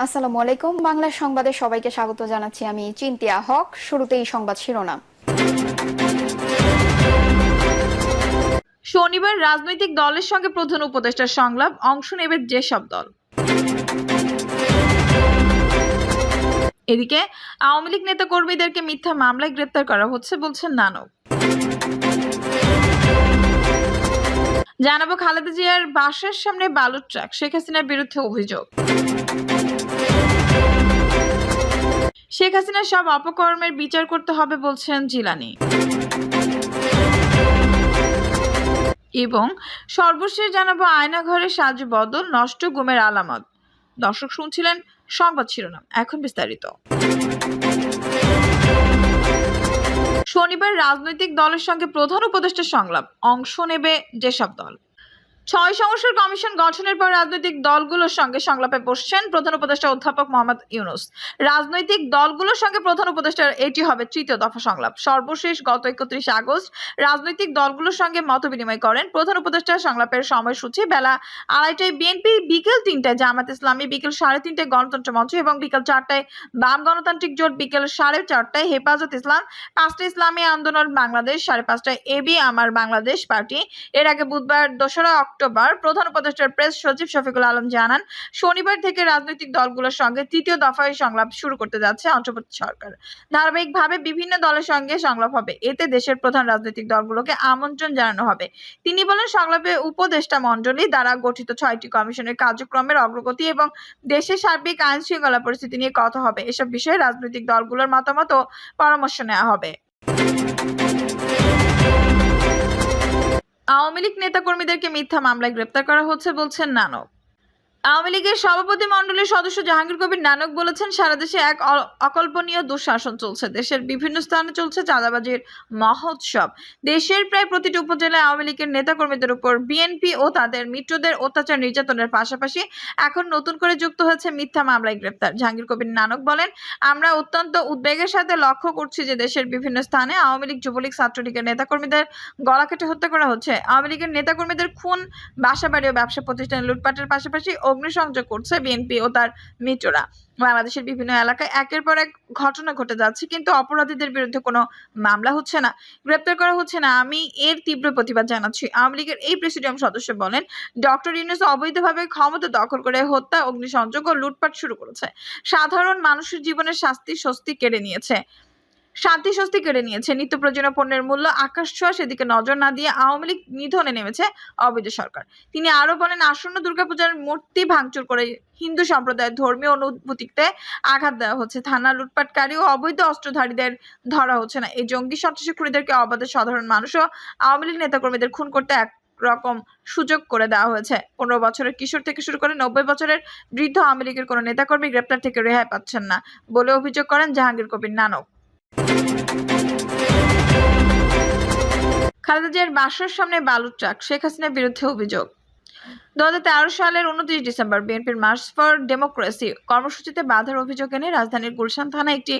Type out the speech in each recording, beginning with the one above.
আসসালামু আলাইকুম। বাংলা সংবাদে সবাইকে স্বাগত জানাচ্ছি। আমি চিন্তিয়া হক। শুরুতেই সংবাদ শিরোনাম। শনিবার রাজনৈতিক দলের সঙ্গে প্রধান উপদেষ্টার সংলাপ, অংশ নেবে যেসব দল। এদিকে আওয়ামী লীগ নেতা কর্মীদেরকে মিথ্যা মামলায় গ্রেপ্তার করা হচ্ছে বলছেন নানক। জানাবো খালেদা জিয়ার বাসার সামনে বালুর ট্রাক, শেখ হাসিনার বিরুদ্ধে অভিযোগ। শেখ হাসিনার সব অপকর্মের বিচার করতে হবে বলছেন জিলানী। এবং সর্বশেষ জানাবো আয়নাঘরে সাজু বদল, নষ্ট গুমের আলামত। দর্শক শুনছিলেন সংবাদ শিরোনাম, এখন বিস্তারিত। শনিবার রাজনৈতিক দলের সঙ্গে প্রধান উপদেষ্টার সংলাপ, অংশ নেবে যেসব দল। ৬ সংসদ কমিশন গঠনের পর রাজনৈতিক দলগুলোর সঙ্গে সংলাপে বসছেন প্রধান উপদেষ্টা অধ্যাপক মোহাম্মদ ইউনূস। রাজনৈতিক দলগুলোর সঙ্গে প্রধান উপদেষ্টার এটি হবে তৃতীয় দফা সংলাপ। সর্বশেষ গত ৩১ আগস্ট রাজনৈতিক দলগুলোর সঙ্গে মতবিনিময় করেন প্রধান উপদেষ্টা। সংলাপের সময়সূচি বেলা ২:৩০টায় বিএনপি, বিকেল ৩টায় জামাত ইসলামী, বিকেল ৩:৩০টায় গণতন্ত্র মঞ্চ এবং বিকেল ৪টায় বাম গণতান্ত্রিক জোট, বিকেল ৪:৩০টায় হেফাজত ইসলাম, ৫টায় ইসলামী আন্দোলন বাংলাদেশ, ৫:৩০টায় এবি আমার বাংলাদেশ পার্টি। এর আগে বুধবার ২রা অক্টোবর প্রধান উপদেষ্টার প্রেস সচিব শফিকুল আলম জানান, শনিবার থেকে রাজনৈতিক দলগুলোর সঙ্গে তৃতীয় দফায় সংলাপ শুরু করতে যাচ্ছে অন্তর্বর্তী সরকার। ধারাবাহিকভাবে বিভিন্ন দলের সঙ্গে সংলাপ হবে। এতে দেশের প্রধান রাজনৈতিক দলগুলোকে আমন্ত্রণ জানানো হবে। তিনি বলেন, সংলাপে উপদেষ্টা মণ্ডলী দ্বারা গঠিত ৬টি কমিশনের কার্যক্রমের অগ্রগতি এবং দেশের সার্বিক আইন শৃঙ্খলা পরিস্থিতি নিয়ে কথা হবে। এসব বিষয়ে রাজনৈতিক দলগুলোর মতামত ও পরামর্শ নেওয়া হবে। আওয়ামী লীগ নেতাকর্মীদেরকে মিথ্যা মামলায় গ্রেপ্তার করা হচ্ছে বলছেন নানক। আওয়ামী লীগের সভাপতি মণ্ডলীর সদস্য জাহাঙ্গীর কবির নানক বলেছেন, সারা দেশে এক অকল্পনীয় দুঃশাসন চলছে। দেশের বিভিন্ন স্থানে চলছে চাঁদাবাজির মহোৎসব। দেশের প্রায় প্রতিটি উপজেলায় আওয়ামী লীগের নেতাকর্মীদের উপর বিএনপি ও তাদের মিত্রদের অত্যাচার নির্যাতনের পাশাপাশি এখন নতুন করে যুক্ত হয়েছে মিথ্যা মামলায় গ্রেপ্তার। জাহাঙ্গীর কবির নানক বলেন, আমরা অত্যন্ত উদ্বেগের সাথে লক্ষ্য করছি যে দেশের বিভিন্ন স্থানে আওয়ামী লীগ, যুবলীগ, ছাত্রলীগের নেতাকর্মীদের গলা কেটে হত্যা করা হচ্ছে। আওয়ামী লীগের নেতাকর্মীদের খুন, বাসাবাড়ি ও ব্যবসা প্রতিষ্ঠানে লুটপাটের পাশাপাশি অগ্নিসংযোগ করছে বিএনপি ও তার মিত্ররা। বাংলাদেশের বিভিন্ন এলাকায় একের পর এক ঘটনা ঘটে যাচ্ছে, কিন্তু অপরাধীদের বিরুদ্ধে কোনো মামলা হচ্ছে না, গ্রেপ্তার করা হচ্ছে না। আমি এর তীব্র প্রতিবাদ জানাচ্ছি। আওয়ামী লীগের এই প্রেসিডিয়াম সদস্য বলেন, ডক্টর ইউনূস অবৈধভাবে ক্ষমতা দখল করে হত্যা, অগ্নিসংযোগ ও লুটপাট শুরু করেছে। সাধারণ মানুষের জীবনের শান্তি স্বস্তি কেড়ে নিয়েছে। নিত্য প্রয়োজনীয় পণ্যের মূল্য আকাশ ছোঁয়া, সেদিকে নজর না দিয়ে আওয়ামী লীগ নিধনে নেমেছে অবৈধ সরকার। তিনি আরো বলেন, আসন্ন দুর্গাপূজার মূর্তি ভাঙচুর করে হিন্দু সম্প্রদায়ের ধর্মীয় অনুভূতিতে আঘাত দেওয়া হচ্ছে। থানা লুটপাটকারী ও অবৈধ অস্ত্রধারীদের ধরা হচ্ছে না। এই জঙ্গি সন্ত্রাসী খুনিদেরকে অবাধে সাধারণ মানুষ ও আওয়ামী লীগ নেতাকর্মীদের খুন করতে এক রকম সুযোগ করে দেওয়া হয়েছে। ১৫ বছরের কিশোর থেকে শুরু করে ৯০ বছরের বৃদ্ধ আওয়ামী লীগের কোনো নেতাকর্মী গ্রেপ্তার থেকে রেহাই পাচ্ছেন না বলে অভিযোগ করেন জাহাঙ্গীর কবির নানক। খালেদা জিয়ার বাসার সামনে বালুর ট্রাক, শেখ হাসিনার বিরুদ্ধে অভিযোগ। ২০১৩ সালের ২৯ ডিসেম্বর বিএনপির মার্চ ফর ডেমোক্রেসি কর্মসূচিতে বাধার অভিযোগ এনে রাজধানীর গুলশান থানায় একটি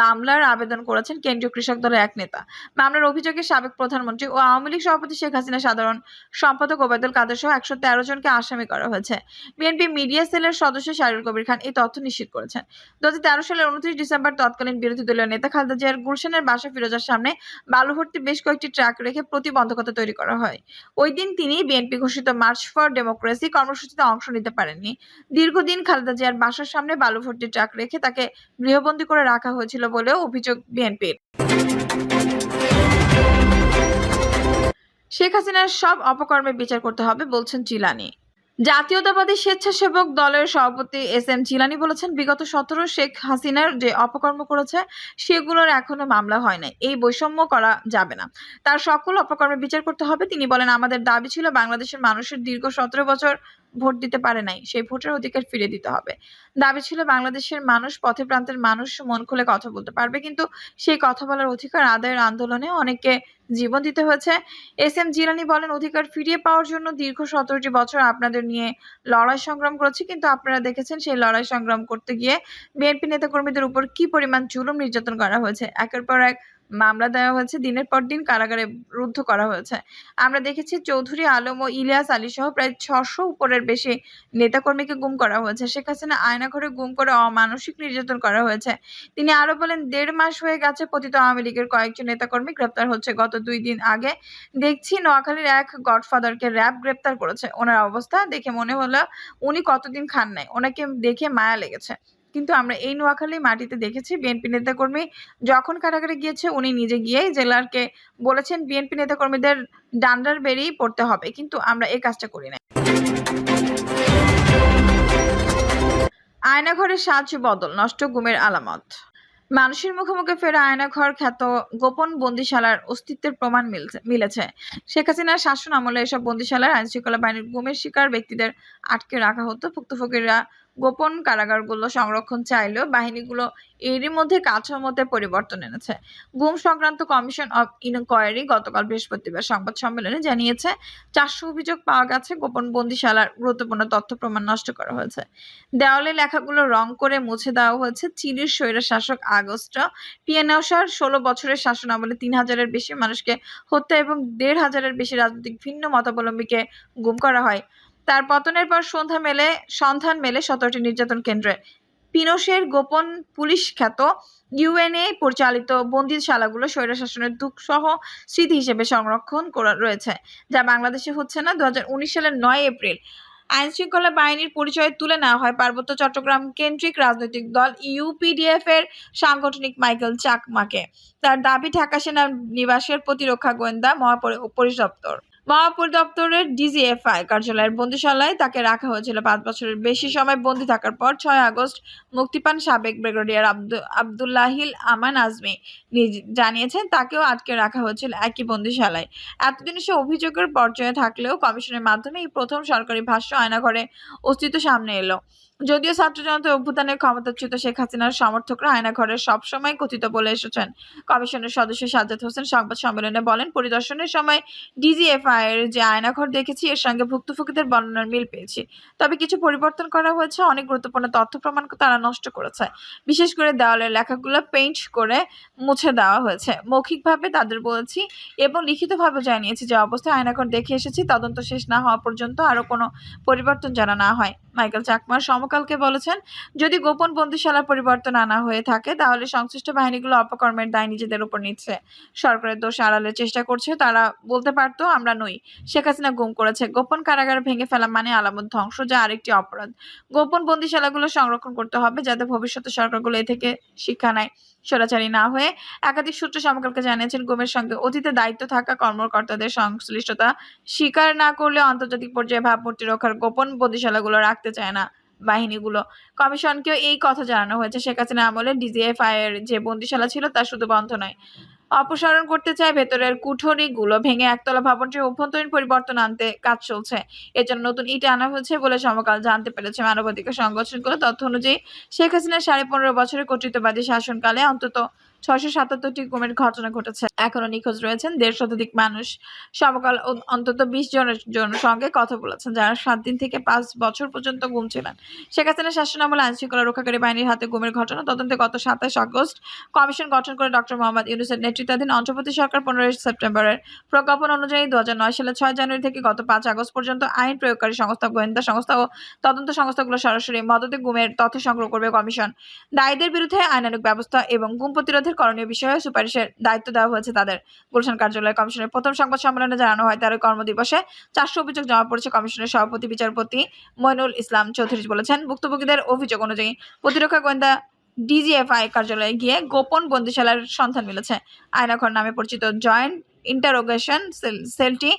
মামলার আবেদন করেছেন কেন্দ্রীয় কৃষক দলের এক নেতা। মামলার অভিযোগে সাবেক প্রধানমন্ত্রী ও আওয়ামী লীগ সভাপতি শেখ হাসিনা, সাধারণ সম্পাদক ওবায়দুল কাদের সহ ১১৩ জনকে আসামি করা হয়েছে। বিএনপি মিডিয়া সেলের সদস্য শাহরুল কবির খান এই তথ্য নিশ্চিত করেছেন। ২০১৩ সালের ২৯ ডিসেম্বর তৎকালীন বিরোধী দলীয় নেতা খালেদা জিয়ার গুলশানের বাসা ফিরোজার সামনে বালু ভর্তি বেশ কয়েকটি ট্রাক রেখে প্রতিবন্ধকতা তৈরি করা হয়। ওই দিন তিনি বিএনপি ঘোষিত মার্চ ফর ডেমোক্রেসি কর্মসূচিতে অংশ নিতে পারেননি। দীর্ঘদিন খালেদা জিয়ার বাসার সামনে বালু ভর্তি ট্রাক রেখে তাকে গৃহবন্দী করে রাখা হয়েছিল বলেও অভিযোগ বিএনপির। শেখ হাসিনার সব অপকর্মের বিচার করতে হবে বলছেন জিলানী। জাতীয়তাবাদী স্বেচ্ছাসেবক দলের সভাপতি এস এম জিলানী বলেছেন, বিগত ১৭ শেখ হাসিনার যে অপকর্ম করেছে সেগুলোর এখনো মামলা হয় নাই। এই বৈষম্য করা যাবে না, তার সকল অপকর্মের বিচার করতে হবে। তিনি বলেন, আমাদের দাবি ছিল বাংলাদেশের মানুষের দীর্ঘ ১৭ বছর ভোট দিতে পারে নাই, সেই ভোটের অধিকার ফিরিয়ে দিতে হবে। দাবি ছিল বাংলাদেশের মানুষ, পথে প্রান্তের মানুষ মন খুলে কথা বলতে পারবে, কিন্তু সেই কথা বলার অধিকার আদায়ের আন্দোলনে অনেককে জীবন দিতে হয়েছে। এস এম জিলানী বলেন, অধিকার ফিরিয়ে পাওয়ার জন্য দীর্ঘ ১৭টি বছর আপনাদের নিয়ে লড়াই সংগ্রাম করেছি, কিন্তু আপনারা দেখেছেন সেই লড়াই সংগ্রাম করতে গিয়ে বিএনপি নেতাকর্মীদের উপর কি পরিমাণ জুলুম নির্যাতন করা হয়েছে। একের পর এক মামলা দেওয়া হয়েছে, দিনের পর দিন কারাগারে রুদ্ধ করা হয়েছে। আমরা দেখেছি চৌধুরী আলম ও ইলিয়াস আলী সহ প্রায় ৬০০ উপরের বেশি নেতাকর্মীকে গুম করা হয়েছে। শেখ হাসিনা আয়নাঘরে গুম করে অমানসিক নির্যাতন করা হয়েছে। তিনি আরো বলেন, ১.৫ মাস হয়ে গেছে পতিত আওয়ামী লীগের কয়েকজন নেতাকর্মী গ্রেপ্তার হচ্ছে। গত ২ দিন আগে দেখছি নোয়াখালীর এক গডফাদারকে র‍্যাব গ্রেপ্তার করেছে। ওনার অবস্থা দেখে মনে হলো উনি কতদিন খান নাই। ওনাকে দেখে মায়া লেগেছে। কিন্তু আমরা এই নোয়াখালী মাটিতে দেখেছি বিএনপি নেতাকর্মী যখন কারাগারে গিয়েছে উনি নিজে গিয়েই জেলারকে বলেছেন বিএনপি নেতাকর্মীদের ডান্ডার বেরিয়ে পড়তে হবে, কিন্তু আমরা এই কাজটা করি নাই। আয়নাঘরে সাজ বদল, নষ্ট গুমের আলামত। মানুষের মুখে মুখে ফেরা আয়নাঘর খ্যাত গোপন বন্দিশালার অস্তিত্বের প্রমাণ মিলেছে। শেখ হাসিনার শাসন আমলে এসব বন্দিশালার আইনশৃঙ্খলা বাহিনীর গুমের শিকার ব্যক্তিদের আটকে রাখা হতো। ভুক্তভোগীরা গোপন কারাগারগুলো সংরক্ষণ চাইলেও বাহিনীগুলো এরই মধ্যে কাঠামোতে পরিবর্তন এনেছে। গুম সংক্রান্ত কমিশন অব ইনকোয়ারি গতকাল বৃহস্পতিবার সংবাদ সম্মেলনে জানিয়েছে, ৪০০ অভিযোগ পাওয়া গেছে। গোপন বন্দিশালার গুরুত্বপূর্ণ তথ্য প্রমাণ নষ্ট করা হয়েছে। দেওয়ালে লেখাগুলো রং করে মুছে দেওয়া হয়েছে। চিলির স্বৈরশাসক আগস্টো পিনোশের ১৬ বছরের শাসনামলে ৩,০০০-এর বেশি মানুষকে হত্যা এবং ১,৫০০-এর বেশি রাজনৈতিক ভিন্ন মতাবলম্বীকে গুম করা হয়। তার পতনের পর সন্ধান মেলে ১৭টি নির্যাতন কেন্দ্রে। পিনোশের গোপন পুলিশ খ্যাত ইউএনএ পরিচালিত বন্দিশালাগুলো স্বৈরশাসনের দুঃসহ স্মৃতি হিসেবে সংরক্ষণ করা রয়েছে, যা বাংলাদেশে হচ্ছে না। ২০১৯ সালের ৯ এপ্রিল আইনশৃঙ্খলা বাহিনীর পরিচয় তুলে নেওয়া হয় পার্বত্য চট্টগ্রাম কেন্দ্রিক রাজনৈতিক দল ইউপিডিএফ এর সাংগঠনিক মাইকেল চাকমাকে। তার দাবি, ঢাকা সেনা নিবাসের প্রতিরক্ষা গোয়েন্দা মহাপরিদপ্তরের ডিজিএফআই কার্যালয়ের বন্দিশালায় তাকে রাখা হয়েছিল। ৫ বছরের বেশি সময় বন্দী থাকার পর ৬ আগস্ট মুক্তি পান সাবেক ব্রিগেডিয়ার আব্দুল্লাহিল আমান আজমি। জানিয়েছেন তাকেও আটকে রাখা হয়েছিল একই বন্দিশালায়। এতদিন সে অভিযোগের পর্যায়ে থাকলেও কমিশনের মাধ্যমে এই প্রথম সরকারি ভাষ্য আয়নাঘরে অস্তিত্ব সামনে এলো। যদিও ছাত্র জনতার অভ্যুত্থানের ক্ষমতাচ্যুত শেখ হাসিনার সমর্থকরা আয়নাঘরে সবসময় কথিত বলে এসেছেন। কমিশনের সদস্য সাজ্জাদ হোসেন সংবাদ সম্মেলনে বলেন, পরিদর্শনের সময় ডিজিএফআই এর যে আয়নাঘর দেখেছি এর সঙ্গে ভুক্তভোগীদের বর্ণনার মিল পেয়েছি। তবে কিছু পরিবর্তন করা হয়েছে। অনেক গুরুত্বপূর্ণ তথ্য প্রমাণ তারা নষ্ট করেছে। বিশেষ করে দেওয়ালের লেখাগুলো পেইন্ট করে মুছে দেওয়া হয়েছে। মৌখিকভাবে তাদের বলেছি এবং লিখিতভাবে জানিয়েছি যে অবস্থায় আয়নাঘর দেখে এসেছি। তদন্ত শেষ না হওয়া পর্যন্ত আরও কোনো পরিবর্তন যেন না হয়। মাইকেল চাকমা সমকালকে বলেছেন, যদি গোপন বন্দিশালার পরিবর্তন আনা হয়ে থাকে তাহলে সংশ্লিষ্ট বাহিনীগুলো অপকর্মের দায় নিজেদের উপর নিচ্ছে, সরকারের দোষ আড়ালের চেষ্টা করছে। তারা বলতে পারতো আমরা নই, শেখ হাসিনা গুম করেছে। গোপন কারাগার ভেঙে ফেলা মানে আলামত ধ্বংস, যা আরেকটি অপরাধ। গোপন বন্দিশালাগুলো সংরক্ষণ করতে হবে যাতে ভবিষ্যতে সরকারগুলো এ থেকে শিক্ষা নেয়, স্বৈরাচারী না হয়ে। একাধিক সূত্র সমকালকে জানিয়েছেন, গুমের সঙ্গে অতীতে দায়িত্ব থাকা কর্মকর্তাদের সংশ্লিষ্টতা স্বীকার না করলে আন্তর্জাতিক পর্যায়ে ভাবমূর্তি রক্ষার গোপন বন্দিশালাগুলো রাখতে চায় না বাহিনীগুলো। কমিশনকেও এই কথা জানানো হয়েছে। শেখ হাসিনা আমলে ডিজিএফআই এর যে বন্দিশালা ছিল তা শুধু বন্ধ নয়, অপসারণ করতে চায়। ভেতরের কুঠরিগুলো ভেঙে একতলা ভবনটির অভ্যন্তরীণ পরিবর্তন আনতে কাজ চলছে। এর জন্য নতুন ইট আনা হয়েছে বলে সমকাল জানতে পেরেছে। মানবাধিকার সংগঠনগুলো তথ্য অনুযায়ী শেখ হাসিনার ১৫.৫ বছরের কর্তৃত্ববাদী শাসনকালে অন্তত ৬৭৭টি গুমের ঘটনা ঘটেছে। এখনো নিখোঁজ রয়েছেন ১৫০ শতাধিক মানুষ। সমকাল অন্তত ২০ জনের সঙ্গে কথা বলেছেন যারা ৭ দিন থেকে ৫ বছর পর্যন্ত গুম ছিলেন। শেখ হাসিনার শাসনামলে আইনশৃঙ্খলা রক্ষাকারী বাহিনীর হাতে গুমের ঘটনা তদন্তে গত ২৭ আগস্ট কমিশন গঠন করে ডক্টর মোহাম্মদ ইউনূসের নেতৃত্বাধীন অন্তর্বর্তী সরকার ১৫ সেপ্টেম্বরের প্রজ্ঞাপন অনুযায়ী ২০০৯ সালের ৬ জানুয়ারি থেকে গত ৫ আগস্ট পর্যন্ত আইন প্রয়োগকারী সংস্থা, গোয়েন্দা সংস্থা ও তদন্ত সংস্থাগুলো সরাসরি মদতে গুমের তথ্য সংগ্রহ করবে। কমিশন দায়ীদের বিরুদ্ধে আইনানুগ ব্যবস্থা এবং গুম প্রতিরোধের করণীয় বিষয়ে সুপারিশের দায়িত্ব দেওয়া হয়েছে তাদের। গুলশান কার্যালয়ে কমিশনের প্রথম সংবাদ সম্মেলনে জানানো হয়, ১৩ কর্মদিবসে ৪০০ অভিযোগ জমা পড়েছে। কমিশনের সভাপতি বিচারপতি মইনুল ইসলাম চৌধুরী বলেছেন, ভুক্তভোগীদের অভিযোগ অনুযায়ী প্রতিরক্ষা গোয়েন্দা ডিজিএফআই কার্যালয়ে গিয়ে গোপন বন্দিশালার সন্ধান মিলেছে। আয়নাঘর নামে পরিচিত জয়েন্ট ইন্টারোগেশন সেলটি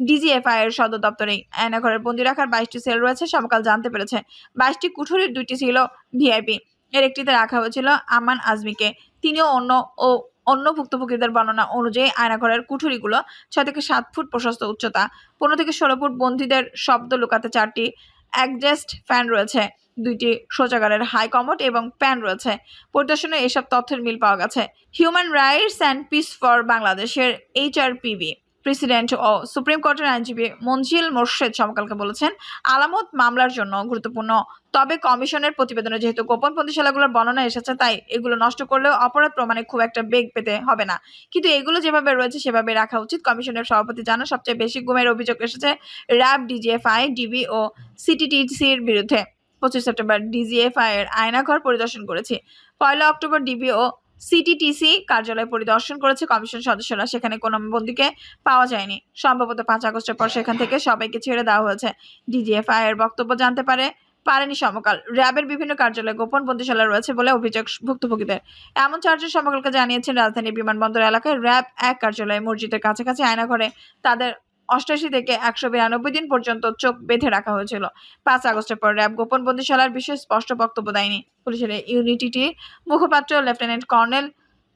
ডিজিএফআই এর সদর দপ্তরেই। আয়নাঘরের বন্দি রাখার ২২টি সেল রয়েছে সমকাল জানতে পেরেছে। ২২টি কুঠুরির ২টি ছিল ভিআইপি। এর একটিতে রাখা হয়েছিল আমান আজমিকে। তিনিও অন্য ভুক্তভোগীদের বর্ণনা অনুযায়ী আয়নাঘরের কুঠুরিগুলো ৬ থেকে ৭ ফুট প্রশস্ত, উচ্চতা ১৫ থেকে ১৬ ফুট। বন্দীদের শব্দ লুকাতে ৪টি অ্যাডজাস্ট ফ্যান রয়েছে, ২টি শৌচাগারের হাই কমোড এবং প্যান রয়েছে। পরিদর্শনে এসব তথ্যের মিল পাওয়া গেছে। Human rights and piece for বাংলাদেশের HRPB প্রেসিডেন্ট ও সুপ্রিম কোর্টের আইনজীবী মঞ্জিল মোর্শেদ সমকালকে বলেছেন, আলামত মামলার জন্য গুরুত্বপূর্ণ, তবে কমিশনের প্রতিবেদনে যেহেতু গোপন প্রতিষ্ঠানগুলোর বর্ণনা এসেছে, তাই এগুলো নষ্ট করলেও অপরাধ প্রমাণে খুব একটা বেগ পেতে হবে না। কিন্তু এগুলো যেভাবে রয়েছে সেভাবে রাখা উচিত। কমিশনের সভাপতি জানান, সবচেয়ে বেশি গুমের অভিযোগ এসেছে র্যাব, ডিজিএফআই, ডিবি ও সিটিটিসির বিরুদ্ধে। 25 সেপ্টেম্বর ডিজিএফআই এর আয়নাঘর পরিদর্শন করেছি। 1 অক্টোবর ডিবি ও সিটিটিসি কার্যালয় পরিদর্শন করেছে কমিশন সদস্যরা। সেখানে কোনো বন্দীকে পাওয়া যায়নি। সম্ভবত 5 আগস্টের পর সেখান থেকে সবাইকে ছেড়ে দেওয়া হয়েছে। ডিজিএফআই এর বক্তব্য জানতে পারেনি সমকাল। র্যাবের বিভিন্ন কার্যালয়ে গোপন বন্দিশালা রয়েছে বলে অভিযোগ ভুক্তভোগীদের। এমন চারজন সমকালকে জানিয়েছেন, রাজধানীর বিমানবন্দর এলাকায় র্যাব 1 কার্যালয়ে, মসজিদের কাছাকাছি আয়নাঘরে তাদের 88 থেকে 192 দিন পর্যন্ত চোখ বেঁধে রাখা হয়েছিল। 5 আগস্টের পর র্যাব গোপন বন্দিশালার বিষয়ে স্পষ্ট বক্তব্য দেয়নি। পুলিশের ইউনিটিটির মুখপাত্র লেফটেন্যান্ট কর্নেল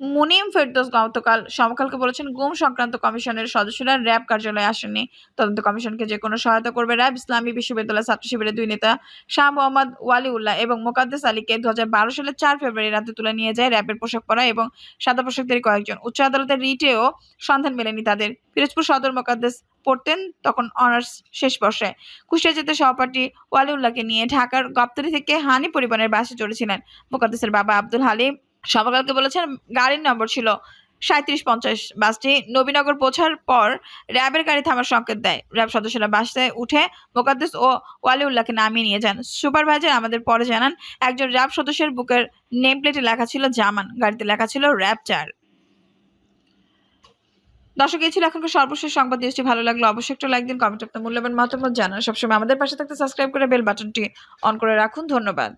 মুনিম ফেরদৌস গতকাল সমকালকে বলেছেন, গুম সংক্রান্ত কমিশনের সদস্যরা র্যাব কার্যালয়ে আসেননি। তদন্ত কমিশনকে যে কোনো সহায়তা করবে র্যাব। ইসলামী বিশ্ববিদ্যালয় ছাত্র শিবিরের 2 নেতা শাহ মোহাম্মদ ওয়ালিউল্লাহ এবং মোকাদ্দেস আলীকে 2012 সালের 4 ফেব্রুয়ারি রাতে তুলে নিয়ে যায় র্যাবের পোশাক পরা এবং সাদা পোশাকধারী কয়েকজন। উচ্চ আদালতের রিটেও সন্ধান মেলেনি তাদের। পিরোজপুর সদর মোকাদ্দেস পড়তেন তখন অনার্স শেষ বর্ষে। কুষ্টিয়া যেতে সহপাঠী ওয়ালিউল্লাহকে নিয়ে ঢাকার গপ্তরি থেকে হানি পরিবহনের বাসে চড়েছিলেন। মোকাদ্দেসের বাবা আব্দুল হালিম সমকালকে বলেছেন, গাড়ির নম্বর ছিল 3750। বাসটি নবীনগর পৌঁছার পর র্যাবের গাড়ি থামার সংকেত দেয়। র্যাব সদস্যরা বাসে উঠে মোকাদ্দেস ও ওয়ালিউল্লাহকে নামিয়ে নিয়ে যান। সুপারভাইজার আমাদের পরে জানান, একজন র্যাব সদস্যের বুকের নেম প্লেটে লেখা ছিল জামান, গাড়িতে লেখা ছিল র্যাব 4। দর্শক, এই ছিল এখনকার সর্বশেষ সংবাদ। নিউজটি ভালো লাগলো অবশ্যই একটা লাইক দিন, কমেন্ট আপনার মূল্যবান মতামত জানান। সবসময় আমাদের পাশে থাকতে সাবস্ক্রাইব করে বেল বাটনটি অন করে রাখুন। ধন্যবাদ।